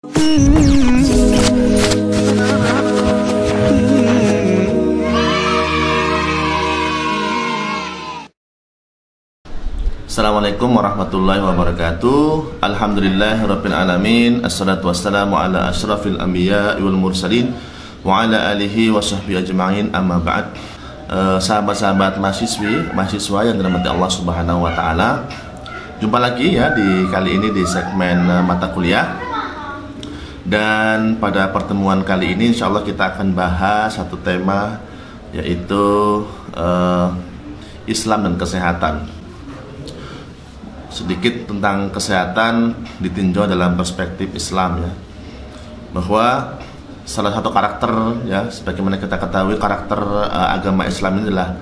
Assalamualaikum warahmatullahi wabarakatuh. Alhamdulillahirabbil alamin. Assalatu wassalamu ala asyrafil anbiya wal mursalin wa ala alihi wa sahbihi ajma'in. Amma ba'd. Sahabat-sahabat mahasiswa yang dirahmati Allah Subhanahu wa taala. Jumpa lagi ya di kali ini di segmen mata kuliah. Dan pada pertemuan kali ini insyaallah kita akan bahas satu tema, yaitu Islam dan kesehatan. Sedikit tentang kesehatan ditinjau dalam perspektif Islam ya, bahwa salah satu karakter ya, sebagaimana kita ketahui karakter agama Islam ini adalah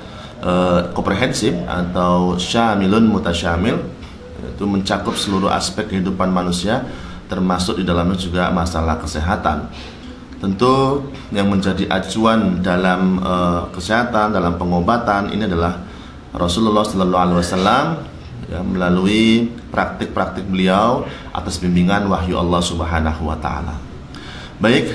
komprehensif atau syamilun mutasyamil, itu mencakup seluruh aspek kehidupan manusia, termasuk di dalamnya juga masalah kesehatan. Tentu yang menjadi acuan dalam kesehatan, dalam pengobatan ini adalah Rasulullah Sallallahu Alaihi Wasallam ya, melalui praktik-praktik beliau atas bimbingan wahyu Allah Subhanahu wa taala. Baik,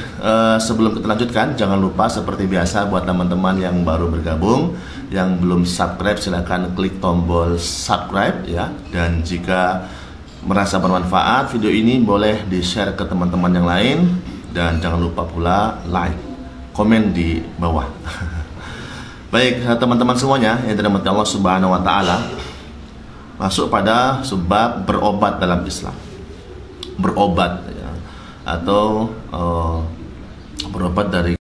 sebelum kita lanjutkan, jangan lupa seperti biasa buat teman-teman yang baru bergabung, yang belum subscribe silahkan klik tombol subscribe ya, dan jika merasa bermanfaat video ini boleh di-share ke teman-teman yang lain, dan jangan lupa pula like, komen di bawah. Baik, teman-teman semuanya yang dirahmati Allah Subhanahu wa taala, masuk pada sebab berobat dalam Islam. Berobat ya, atau berobat dari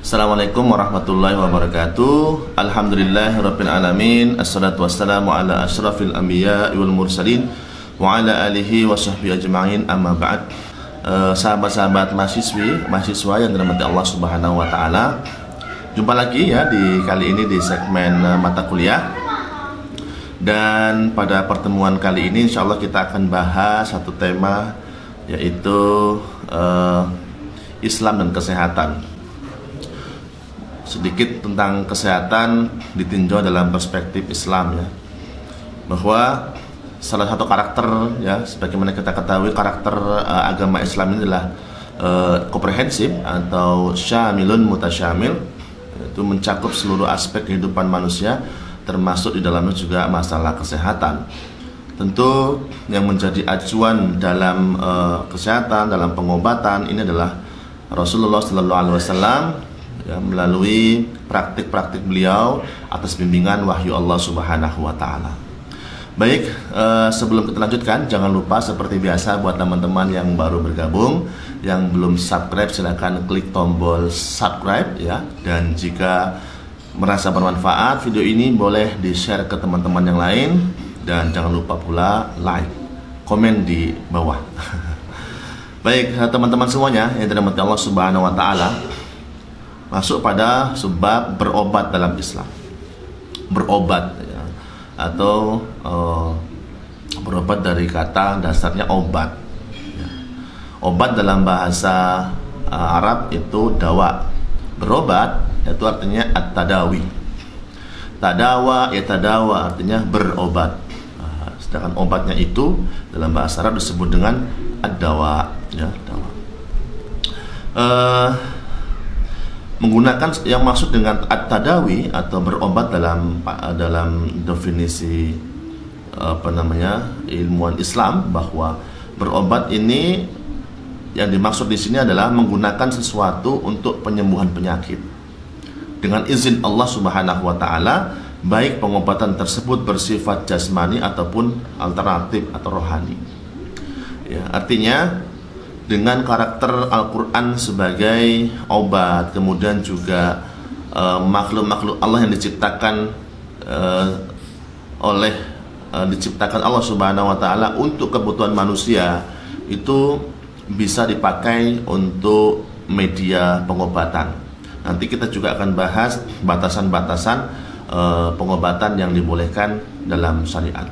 Assalamualaikum warahmatullahi wabarakatuh. Alhamdulillahirabbil alamin. Assalatu wassalamu ala asyrafil anbiya wal mursalin wa ala alihi wa sahbihi ajma'in. Amma ba'd. Sahabat-sahabat mahasiswa yang dirahmati Allah Subhanahu wa taala. Jumpa lagi ya di kali ini di segmen mata kuliah. Dan pada pertemuan kali ini insyaallah kita akan bahas satu tema, yaitu Islam dan kesehatan. Sedikit tentang kesehatan ditinjau dalam perspektif Islam ya, bahwa salah satu karakter ya, sebagaimana kita ketahui karakter agama Islam ini adalah komprehensif atau syamilun mutasyamil, itu mencakup seluruh aspek kehidupan manusia, termasuk di dalamnya juga masalah kesehatan. Tentu yang menjadi acuan dalam kesehatan, dalam pengobatan ini adalah Rasulullah Sallallahu Alaihi Wasallam ya, melalui praktik-praktik beliau atas bimbingan wahyu Allah Subhanahu wa taala. Baik, sebelum kita lanjutkan, jangan lupa seperti biasa buat teman-teman yang baru bergabung, yang belum subscribe silahkan klik tombol subscribe ya, dan jika merasa bermanfaat video ini boleh di-share ke teman-teman yang lain, dan jangan lupa pula like, komen di bawah. Baik, teman-teman semuanya yang dirahmati Allah Subhanahu wa taala, masuk pada sebab berobat dalam Islam. Berobat ya, atau berobat dari kata dasarnya obat ya. Obat dalam bahasa Arab itu dawa. Berobat itu artinya at-tadawi. Tadawa ya tadawa artinya berobat. Sedangkan obatnya itu dalam bahasa Arab disebut dengan ad-dawa ya, dawa. Menggunakan yang maksud dengan at-tadawi atau berobat dalam definisi ilmuwan Islam, bahwa berobat ini yang dimaksud di sini adalah menggunakan sesuatu untuk penyembuhan penyakit dengan izin Allah Subhanahu wa taala, baik pengobatan tersebut bersifat jasmani ataupun alternatif atau rohani. Ya, artinya dengan karakter Al-Quran sebagai obat, kemudian juga makhluk-makhluk Allah yang diciptakan diciptakan Allah Subhanahu wa taala untuk kebutuhan manusia, itu bisa dipakai untuk media pengobatan. Nanti kita juga akan bahas batasan-batasan pengobatan yang dibolehkan dalam syariat.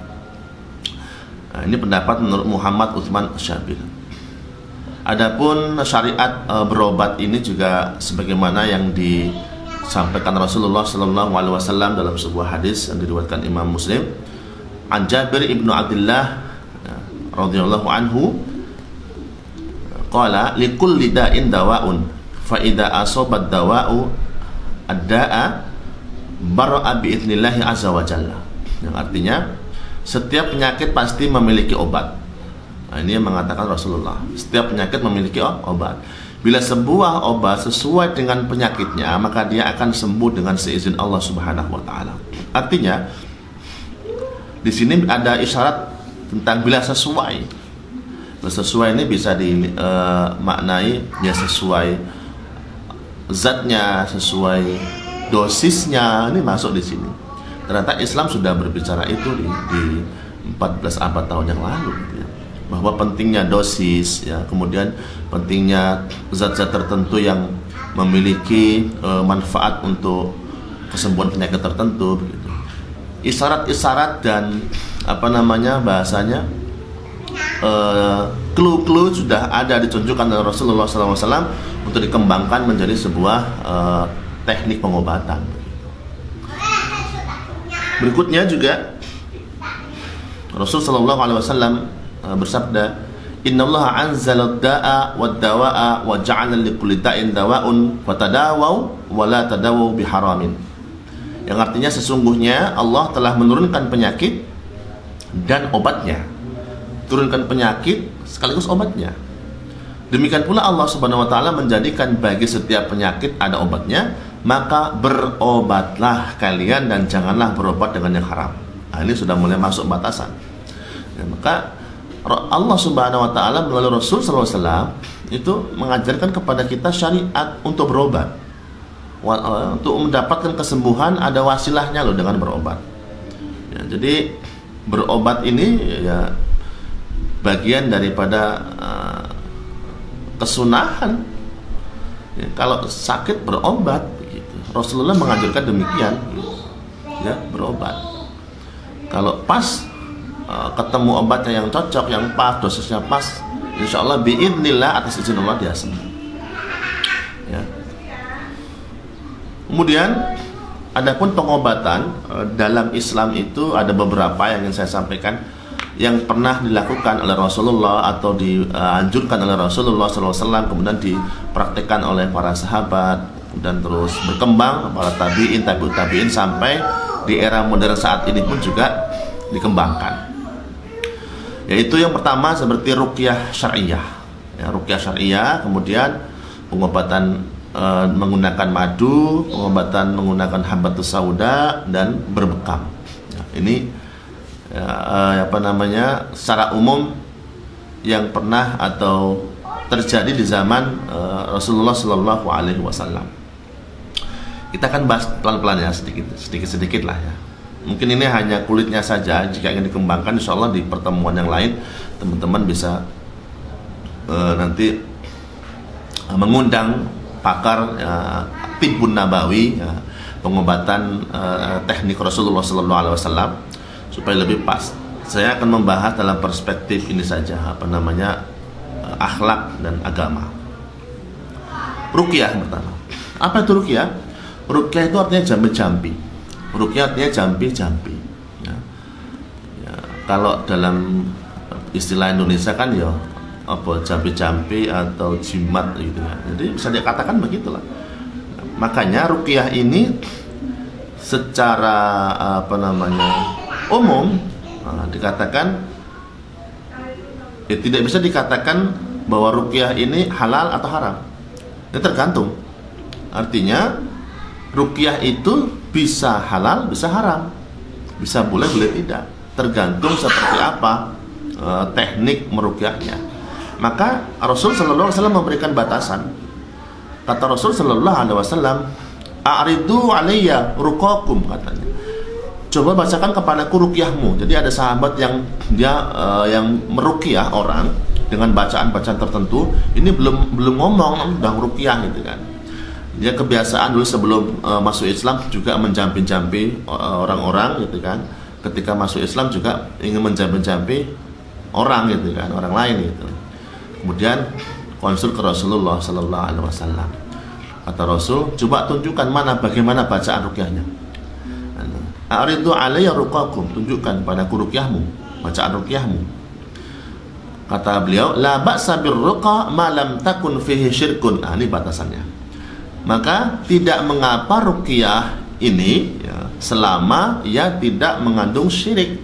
Nah, ini pendapat menurut Muhammad Utsman Asy-Syabili. Adapun syariat berobat ini juga sebagaimana yang di sampaikan Rasulullah sallallahu alaihi wasallam dalam sebuah hadis yang diriwayatkan Imam Muslim, an Jabir ibnu Abdullah radhiyallahu anhu qala likulli da'in dawa'un fa idza asabat dawa'u ad-da'a bara'a bi idznillah azza wa jalla. Yang artinya setiap penyakit pasti memiliki obat. Nah, ini yang mengatakan Rasulullah. Setiap penyakit memiliki obat. Bila sebuah obat sesuai dengan penyakitnya, maka dia akan sembuh dengan seizin Allah Subhanahu wa taala. Artinya di sini ada isyarat tentang bila sesuai. Bila sesuai ini bisa dimaknai ya sesuai zatnya, sesuai dosisnya, ini masuk di sini. Ternyata Islam sudah berbicara itu di 14 abad tahun yang lalu, gitu ya. Bahwa pentingnya dosis, ya, kemudian pentingnya zat-zat tertentu yang memiliki manfaat untuk kesembuhan penyakit tertentu, begitu. Isyarat-isyarat dan bahasanya clue-clue sudah ada ditunjukkan oleh Rasulullah SAW untuk dikembangkan menjadi sebuah teknik pengobatan. Berikutnya juga Rasul sallallahu alaihi wasallam bersabda, "Innallaha anzala ad-da'a wad-dawa'a wa ja'ala likulli da'in dawa'un fatadawaw wa la tadawaw biharamin." Yang artinya sesungguhnya Allah telah menurunkan penyakit dan obatnya. Turunkan penyakit sekaligus obatnya. Demikian pula Allah Subhanahu wa taala menjadikan bagi setiap penyakit ada obatnya, maka berobatlah kalian dan janganlah berobat dengan yang haram. Nah, ini sudah mulai masuk batasan. Ya, maka Allah Subhanahu wa taala melalui Rasul sallallahu alaihi wasallam itu mengajarkan kepada kita syariat untuk berobat. Untuk mendapatkan kesembuhan ada wasilahnya loh dengan berobat. Ya, jadi berobat ini ya bagian daripada kesunahan. Ya, kalau sakit berobat. Rasulullah mengajarkan demikian, ya, berobat. Kalau pas ketemu obatnya yang cocok, yang pas, dosisnya pas, insya Allah biidznillah atas izin Allah dia sembuh. Ya. Kemudian, adapun pengobatan dalam Islam itu ada beberapa yang ingin saya sampaikan yang pernah dilakukan oleh Rasulullah atau dianjurkan oleh Rasulullah SAW, kemudian dipraktikkan oleh para sahabat dan terus berkembang para tabi'in, tabi'ut tabi'in sampai di era modern saat ini pun juga dikembangkan. Yaitu yang pertama seperti ruqyah syariah. Ya, ruqyah syariah, kemudian pengobatan menggunakan madu, pengobatan menggunakan habatus sauda dan berbekam. Ya, ini secara umum yang pernah atau terjadi di zaman Rasulullah Sallallahu Alaihi Wasallam. Kita akan bahas pelan-pelan ya, sedikit lah ya. Mungkin ini hanya kulitnya saja. Jika ingin dikembangkan, insya Allah di pertemuan yang lain teman-teman bisa nanti mengundang pakar tibbun nabawi, ya, pengobatan teknik Rasulullah Sallallahu Alaihi Wasallam supaya lebih pas. Saya akan membahas dalam perspektif ini saja, akhlak dan agama. Ruqyah pertama. Apa itu ruqyah? Ruqyah itu artinya jampi-jampi. Ruqyah artinya jampi-jampi. Ya. Ya, kalau dalam istilah Indonesia kan ya jampi-jampi atau jimat gitu ya. Jadi bisa dikatakan begitulah. Makanya ruqyah ini secara umum dikatakan tidak bisa dikatakan bahwa ruqyah ini halal atau haram. Ini tergantung. Artinya ruqyah itu bisa halal, bisa haram, bisa boleh, boleh tidak, tergantung seperti apa teknik meruqyahnya. Maka Rasul Sallallahu Alaihi Wasallam memberikan batasan. Kata Rasul Sallallahu Alaihi Wasallam, "A'ridu alayya ruqakum," katanya. Coba bacakan kepadaku ruqyahmu. Jadi ada sahabat yang dia yang meruqyah orang dengan bacaan-bacaan tertentu. Ini belum ngomong udah ruqyah gitu kan. Dia kebiasaan dulu sebelum masuk Islam juga menjampi-jampi orang-orang gitu kan. Ketika masuk Islam juga ingin menjampi-jampi orang gitu kan, orang lain gitu. Kemudian konsul ke Rasulullah Sallallahu Alaihi Wasallam. Kata Rasul, coba tunjukkan bagaimana bacaan ruqyahnya. A'ridu alayya ruqakum, tunjukkan padaku ruqyahmu, bacaan ruqyahmu. Kata beliau, la ba'sa birruqa ma lam takun fihi syirkun. Ini batasannya. Maka tidak mengapa ruqyah ini ya, selama ia tidak mengandung syirik.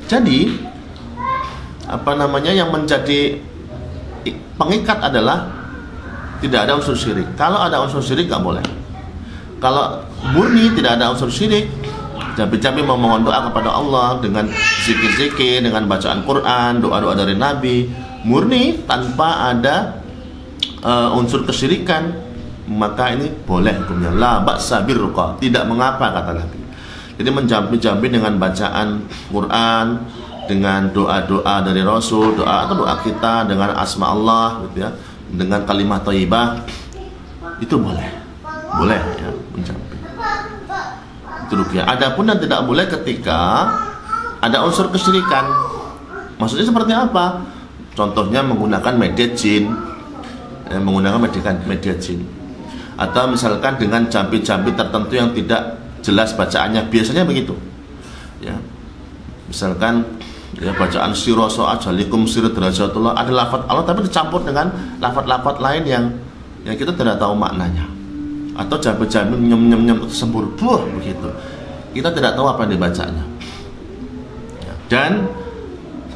Jadi yang menjadi pengikat adalah tidak ada unsur syirik. Kalau ada unsur syirik nggak boleh. Kalau murni tidak ada unsur syirik, jambi-jambi memohon doa kepada Allah dengan zikir-zikir, dengan bacaan Quran, doa-doa dari Nabi, murni tanpa ada unsur kesyirikan, maka ini boleh hukumnya. La ba'sa birruqa, tidak mengapa kata Nabi. Jadi menjampi-jampi dengan bacaan Quran, dengan doa-doa dari Rasul, doa atau doa kita dengan asma Allah gitu ya, dengan kalimat thayyibah, itu boleh ya, menjampi. Itu ruqyah. Adapun yang tidak boleh ketika ada unsur kesyirikan. Maksudnya seperti apa? Contohnya menggunakan media jin, menggunakan media jin, atau misalkan dengan jampi-jampi tertentu yang tidak jelas bacaannya. Biasanya begitu ya, misalkan ya bacaan sirasa ajalikum sir derajatullah, ada lafaz Allah tapi dicampur dengan lafaz-lafaz lain yang kita tidak tahu maknanya, atau jambi-jambi nyem sembur begitu, kita tidak tahu apa yang dibacanya ya. Dan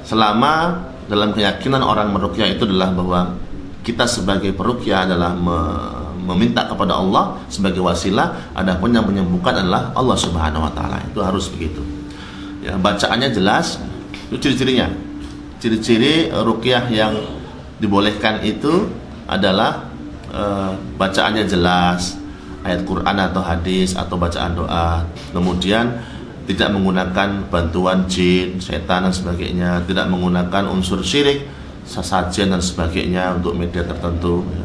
selama dalam keyakinan orang meruqyah itu adalah bahwa kita sebagai peruqyah adalah meminta kepada Allah sebagai wasilah, adapun yang menyembuhkan adalah Allah Subhanahu wa taala. Itu harus begitu ya, bacaannya jelas. Itu ciri-cirinya. Ciri-ciri ruqyah yang dibolehkan itu adalah bacaannya jelas, ayat Quran atau hadis atau bacaan doa. Kemudian tidak menggunakan bantuan jin, setan dan sebagainya, tidak menggunakan unsur syirik, sesajen dan sebagainya untuk media tertentu ya.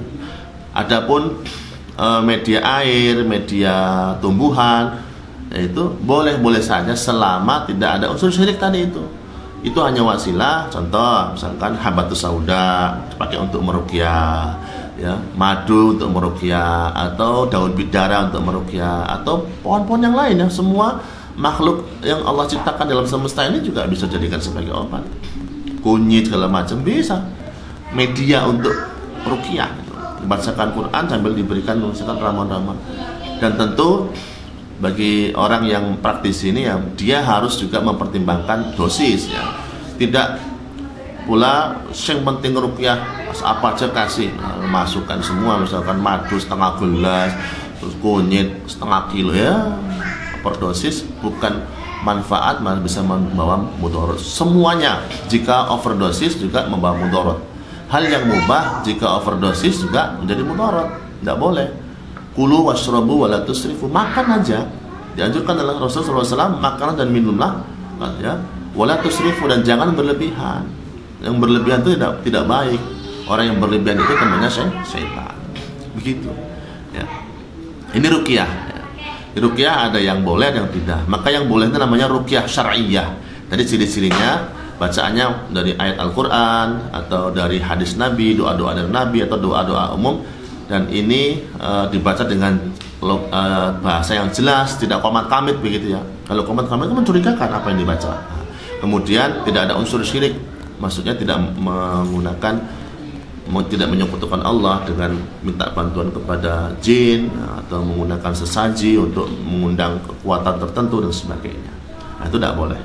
Adapun media air, media tumbuhan, itu boleh-boleh saja selama tidak ada unsur syirik tadi itu. Itu hanya wasilah. Contoh misalkan habatus sauda dipakai untuk meruqyah ya, madu untuk meruqyah, atau daun bidara untuk meruqyah, atau pohon-pohon yang lain ya. Semua makhluk yang Allah ciptakan dalam semesta ini juga bisa jadikan sebagai obat. Kunyit segala macam bisa media untuk ruqyah gitu. Dibacakan Quran sambil diberikan misalkan ramuan-ramuan. Dan tentu bagi orang yang praktis ini ya, dia harus juga mempertimbangkan dosis ya. Tidak pula yang penting ruqyah apa aja kasih, masukkan semua, misalkan madu setengah gelas, terus kunyit setengah kilo ya, overdosis bukan manfaat, malah bisa membawa mudarat. Semuanya jika overdosis juga membawa mudarat. Hal yang mubah jika overdosis juga menjadi mudarat, tidak boleh. Kulu washrabu wala tusrifu, makan aja dianjurkan oleh Rasulullah SAW, makanan dan minumlah ya, wala tusrifu, dan jangan berlebihan. Yang berlebihan itu tidak baik. Orang yang berlebihan itu temannya syaitan. Begitu ya. Ini ruqyah ya. Di ruqyah ada yang boleh, ada yang tidak. Maka yang boleh itu namanya ruqyah syar'iyyah. Tadi ciri-cirinya bacaannya dari ayat Al-Quran atau dari hadis Nabi, doa-doa dari Nabi atau doa-doa umum. Dan ini dibaca dengan bahasa yang jelas, tidak qomat kamit begitu ya. Kalau qomat kamit itu mencurigakan apa yang dibaca. Kemudian tidak ada unsur syirik, maksudnya tidak menyekutukan Allah dengan minta bantuan kepada jin atau menggunakan sesaji untuk mengundang kekuatan tertentu dan sebagainya. Nah, itu tidak boleh.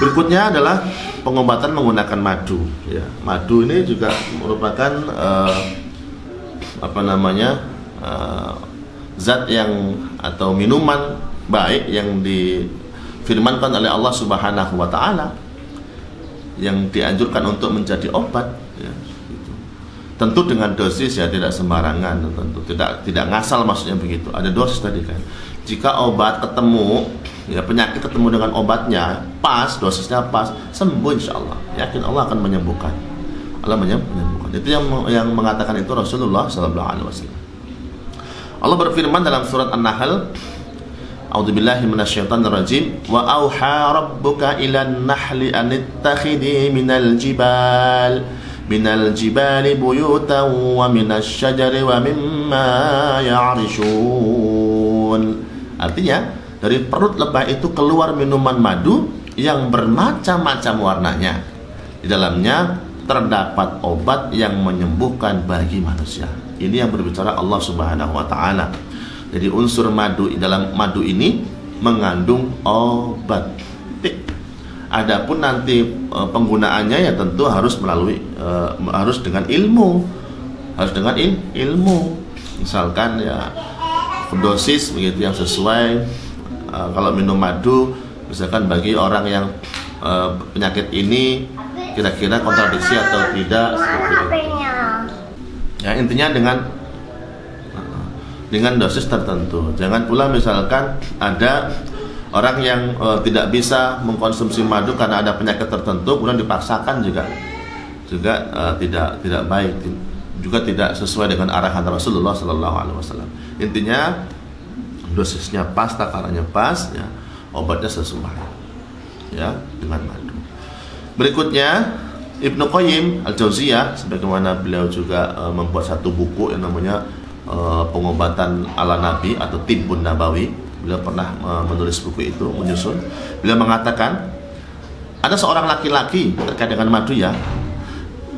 Berikutnya adalah pengobatan menggunakan madu ya. Madu ini juga merupakan zat yang atau minuman baik yang difirmankan oleh Allah Subhanahu wa taala, yang dianjurkan untuk menjadi obat ya, gitu. Tentu dengan dosis ya, tidak sembarangan, tentu tidak ngasal, maksudnya begitu. Ada dosis tadi kan. Jika obat ketemu ya, penyakit ketemu dengan obatnya pas, dosisnya pas, sembuh insyaallah. Yakin Allah akan menyembuhkan. Allah menyembuhkan. Itu yang mengatakan itu Rasulullah sallallahu alaihi wasallam. Allah berfirman dalam surat An-Nahl, A'udzubillahi minasyaitonirrajim, wa auha rabbuka ilan nahli anittakhidhi minal jibal minal jibali buyutan wa minasy syajari wa mimma ya'rishun. Artinya, dari perut lebah itu keluar minuman madu yang bermacam-macam warnanya. Di dalamnya terdapat obat yang menyembuhkan bagi manusia. Ini yang berbicara Allah Subhanahu wa taala. Jadi unsur madu dalam madu ini mengandung obat. Adapun nanti penggunaannya ya tentu harus melalui harus dengan ilmu. Harus dengan ilmu. Misalkan ya dosis begitu yang sesuai. Kalau minum madu misalkan bagi orang yang penyakit ini kira-kira kontradiksi atau tidak seperti itu. Ya, intinya dengan dosis tertentu. Jangan pula misalkan ada orang yang tidak bisa mengkonsumsi madu karena ada penyakit tertentu kemudian dipaksakan juga tidak baik, juga tidak sesuai dengan arahan Rasulullah Sallallahu Alaihi Wasallam. Intinya dosisnya pas, takarannya pas, ya, obatnya sesuai, ya, dengan madu. Berikutnya Ibnu Qayyim Al-Jauziyah, sebagaimana beliau juga membuat satu buku yang namanya Pengobatan ala Nabi atau Tibbun Nabawi. Beliau pernah menulis buku itu, menyusun. Beliau mengatakan ada seorang laki-laki terkait dengan madu, ya.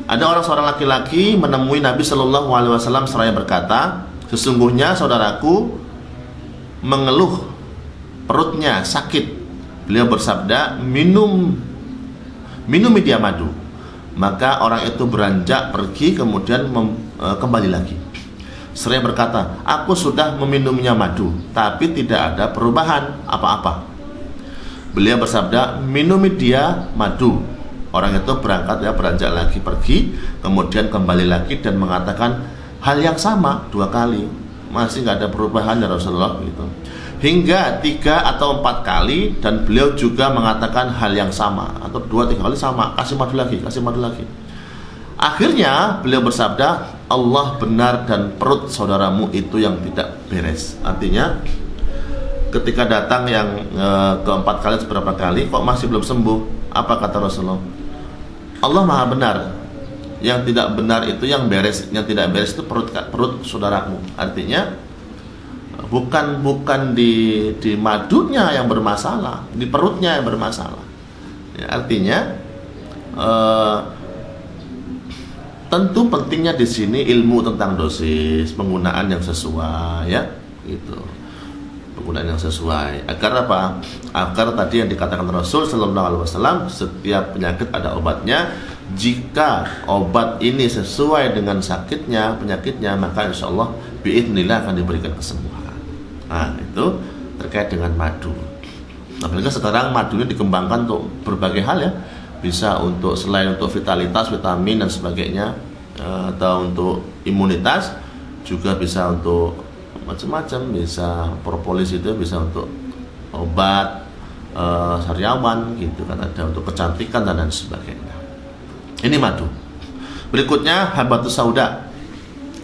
Ada seorang laki-laki menemui Nabi Shallallahu Alaihi Wasallam seraya berkata, sesungguhnya saudaraku mengeluh perutnya sakit. Beliau bersabda, minumi dia madu. Maka orang itu beranjak pergi kemudian kembali lagi. Seraya berkata, aku sudah meminumnya madu, tapi tidak ada perubahan apa-apa. Beliau bersabda, minumi dia madu. Orang itu beranjak lagi pergi, kemudian kembali lagi dan mengatakan hal yang sama 2 kali. Masih nggak ada perubahan ya Rasulullah gitu. Hingga 3 atau 4 kali, dan beliau juga mengatakan hal yang sama, atau 2-3 kali sama, kasih madu lagi. Akhirnya beliau bersabda, Allah benar dan perut saudaramu itu yang tidak beres. Artinya ketika datang yang ke-4 kali, seberapa kali kok masih belum sembuh, apa kata Rasulullah? Allah maha benar, yang tidak benar itu yang beres, yang tidak beres itu perut saudaramu. Artinya bukan di madunya yang bermasalah, di perutnya yang bermasalah, ya. Artinya tentu pentingnya di sini ilmu tentang dosis, penggunaan yang sesuai, ya, gitu. Penggunaan yang sesuai. Agar apa? Agar tadi yang dikatakan Rasul Sallallahu Alaihi Wasallam, setiap penyakit ada obatnya. Jika obat ini sesuai dengan sakitnya, penyakitnya, maka insya Allah biidznillah akan diberikan kesembuhan. Nah, itu terkait dengan madu. Apalagi sekarang madu ini dikembangkan untuk berbagai hal, ya. Bisa untuk selain untuk vitalitas, vitamin dan sebagainya, atau untuk imunitas, juga bisa untuk macam-macam. Bisa propolis itu bisa untuk obat sariawan gitu kan, ada untuk kecantikan dan lain sebagainya. Ini madu. Berikutnya habatus sauda.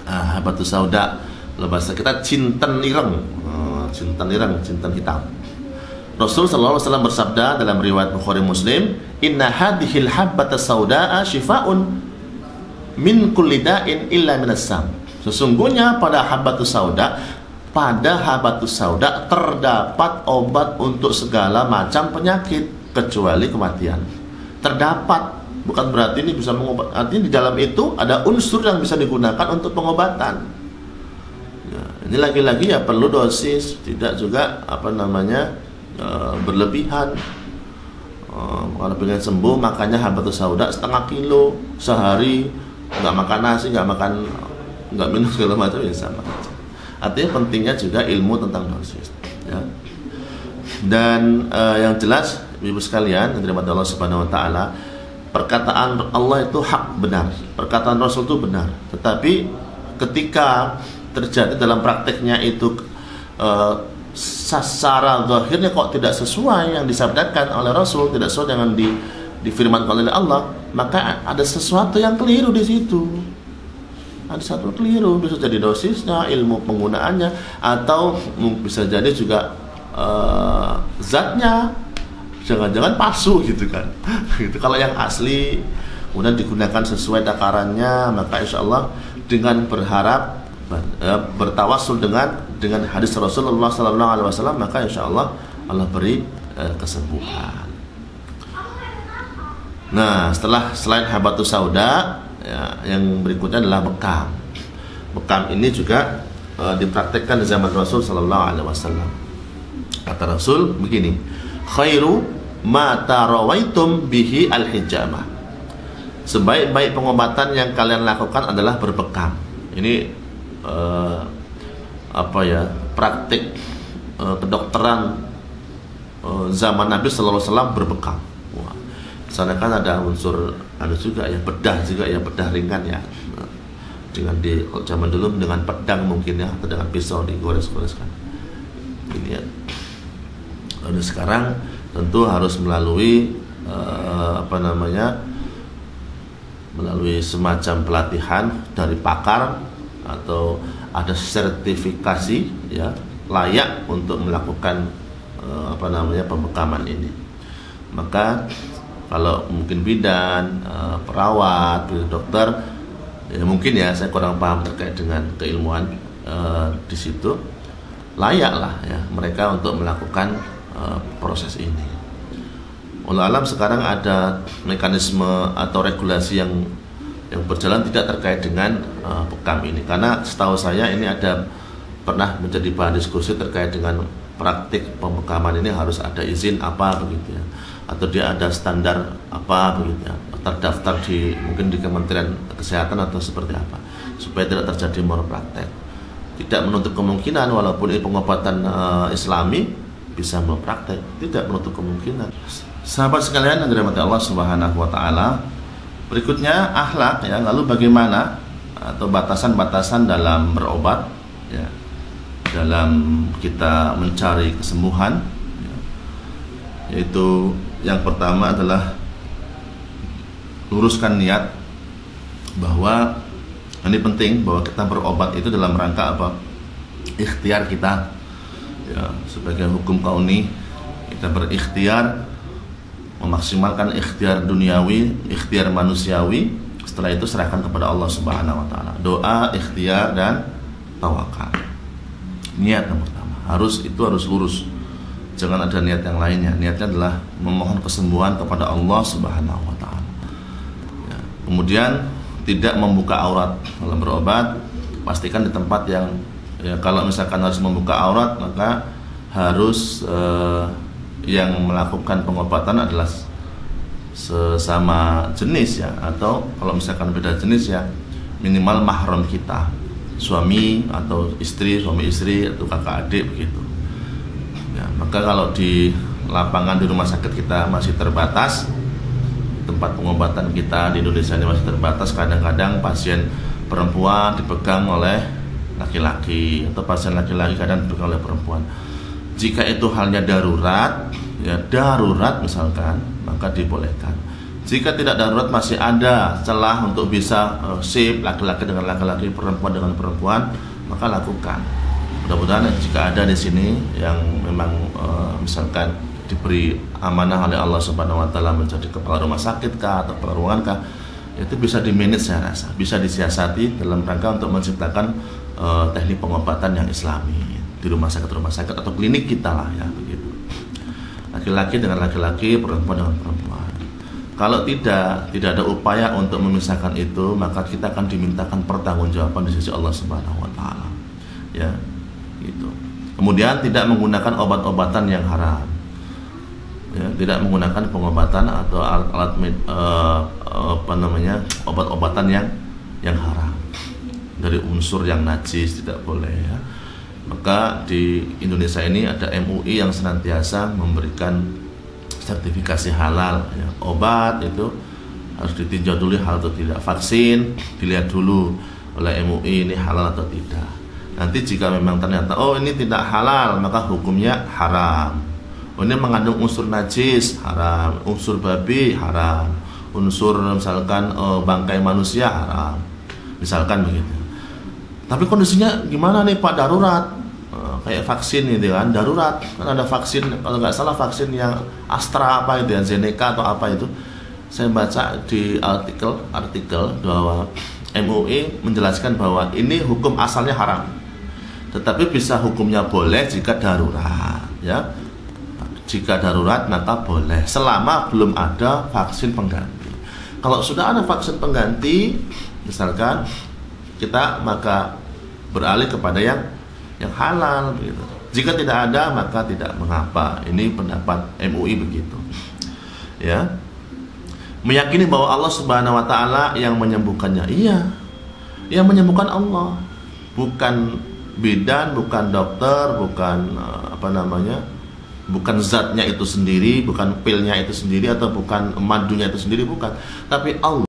Habatus sauda, bahasa kita cinten ireng, cinten hitam. Rasul sallallahu alaihi wasallam bersabda dalam riwayat Bukhari Muslim, "Inna hadhil habbatas saudaa shifaa'un min kulli da'in illa minas sam." Sesungguhnya pada habatus sauda terdapat obat untuk segala macam penyakit kecuali kematian. Terdapat, bukan berarti ini bisa mengobat. Artinya di dalam itu ada unsur yang bisa digunakan untuk pengobatan. Ya, ini lagi-lagi ya perlu dosis, tidak juga berlebihan. Kalau pengen sembuh makanya habatus sauda 1/2 kilo sehari, nggak makan nasi, nggak minum segala macam, ya sama aja. Artinya pentingnya juga ilmu tentang dosis, ya. Dan yang jelas ibu sekalian yang dirahmati Allah Subhanahu Wa Taala, perkataan Allah itu hak, benar, perkataan Rasul itu benar. Tetapi ketika terjadi dalam prakteknya itu secara zahirnya kok tidak sesuai yang disabdakan oleh Rasul, tidak sesuai dengan difirmankan oleh Allah, maka ada sesuatu yang keliru di situ. Ada satu keliru, bisa jadi dosisnya, ilmu penggunaannya, atau bisa jadi juga zatnya jangan-jangan palsu gitu kan. Gitu. Kalau yang asli kemudian digunakan sesuai takarannya, maka insya Allah dengan berharap bertawasul dengan hadis Rasulullah SAW, maka insya Allah Allah beri kesembuhan. Nah, selain habatus sauda, ya, yang berikutnya adalah bekam. Bekam ini juga dipraktekkan di zaman Rasul SAW. Kata Rasul begini, khairu ma tarawaitum bihi al-hijamah. Sebaik-baik pengobatan yang kalian lakukan adalah berbekam. Ini praktik kedokteran zaman Nabi Sallallahu Alaihi Wasallam berbekam. Sana kan ada unsur juga ya, bedah juga ya, bedah ringan ya. Dengan zaman dulu dengan pedang mungkin ya, atau dengan pisau digores-goreskan. Ini ya. Dan sekarang tentu harus melalui melalui semacam pelatihan dari pakar atau ada sertifikasi ya layak untuk melakukan pembekaman ini. Maka kalau mungkin bidan, perawat, dokter, ya mungkin ya saya kurang paham terkait dengan keilmuan di situ, layaklah ya mereka untuk melakukan proses ini. Wallahu alam sekarang ada mekanisme atau regulasi yang berjalan tidak terkait dengan bekam ini, karena setahu saya ini ada pernah menjadi bahan diskusi terkait dengan praktik pembekaman ini harus ada izin apa begitu ya, atau dia ada standar apa begitu ya, terdaftar mungkin di Kementerian Kesehatan atau seperti apa, supaya tidak terjadi malpraktek. Tidak menutup kemungkinan walaupun ini pengobatan Islami bisa malpraktek, tidak menutup kemungkinan. Sahabat sekalian yang dirahmati Allah Subhanahu wa taala, berikutnya akhlak ya, lalu bagaimana atau batasan-batasan dalam berobat ya, dalam kita mencari kesembuhan ya. Yaitu yang pertama adalah luruskan niat, bahwa ini penting bahwa kita berobat itu dalam rangka apa? Ikhtiar kita ya, sebagai hukum kauni kita berikhtiar memaksimalkan ikhtiar duniawi, ikhtiar manusiawi. Setelah itu serahkan kepada Allah Subhanahu wa taala. Doa, ikhtiar dan tawakal. Niat yang pertama harus lurus. Jangan ada niat yang lainnya. Niatnya adalah memohon kesembuhan kepada Allah Subhanahu wa taala. Ya. Kemudian tidak membuka aurat dalam berobat. Pastikan di tempat yang ya, kalau misalkan harus membuka aurat, maka harus yang melakukan pengobatan adalah sesama jenis ya, atau kalau misalkan beda jenis ya minimal mahram kita, suami atau istri, suami istri atau kakak adik begitu ya. Maka kalau di lapangan di rumah sakit kita masih terbatas, tempat pengobatan kita di Indonesia ini masih terbatas, kadang-kadang pasien perempuan dipegang oleh laki-laki atau pasien laki-laki kadang dipegang oleh perempuan. Jika itu halnya darurat, ya darurat misalkan, maka dibolehkan. Jika tidak darurat, masih ada celah untuk bisa sip laki-laki dengan laki-laki, perempuan dengan perempuan, maka lakukan. Mudah-mudahan jika ada di sini yang memang misalkan diberi amanah oleh Allah Subhanahu wa taala menjadi kepala rumah sakit kah atau kepala ruangan kah, itu bisa di-manage saya rasa, bisa disiasati dalam rangka untuk menciptakan teknik pengobatan yang Islami di rumah sakit atau klinik kita lah ya begitu. Laki-laki dengan laki-laki, perempuan dengan perempuan. Kalau tidak ada upaya untuk memisahkan itu, maka kita akan dimintakan pertanggungjawaban di sisi Allah Subhanahu wa taala. Ya, gitu. Kemudian tidak menggunakan obat-obatan yang haram. Ya, tidak menggunakan pengobatan atau alat obat-obatan yang haram. Dari unsur yang najis tidak boleh ya. Maka di Indonesia ini ada MUI yang senantiasa memberikan sertifikasi halal ya. Obat itu harus ditinjau dulu halal atau tidak. Vaksin dilihat dulu oleh MUI ini halal atau tidak. Nanti jika memang ternyata ini tidak halal, maka hukumnya haram. Ini mengandung unsur najis, haram. Unsur babi, haram. Unsur misalkan bangkai manusia, haram. Misalkan begitu. Tapi kondisinya gimana nih Pak, darurat? Kayak vaksin itu kan, darurat. Kan ada vaksin, kalau nggak salah vaksin yang Astra apa itu, yang Zeneca atau apa itu saya baca di artikel bahwa MUI menjelaskan bahwa ini hukum asalnya haram, tetapi bisa hukumnya boleh jika darurat, ya. Jika darurat maka boleh, selama belum ada vaksin pengganti. Kalau sudah ada vaksin pengganti, misalkan kita maka beralih kepada yang halal, begitu. Jika tidak ada maka tidak mengapa. Ini pendapat MUI begitu, ya. Meyakini bahwa Allah Subhanahu wa taala yang menyembuhkannya. Iya. Yang menyembuhkan Allah. Bukan bidan, bukan dokter, bukan bukan zatnya itu sendiri, bukan pilnya itu sendiri, atau bukan madunya itu sendiri, bukan. Tapi Allah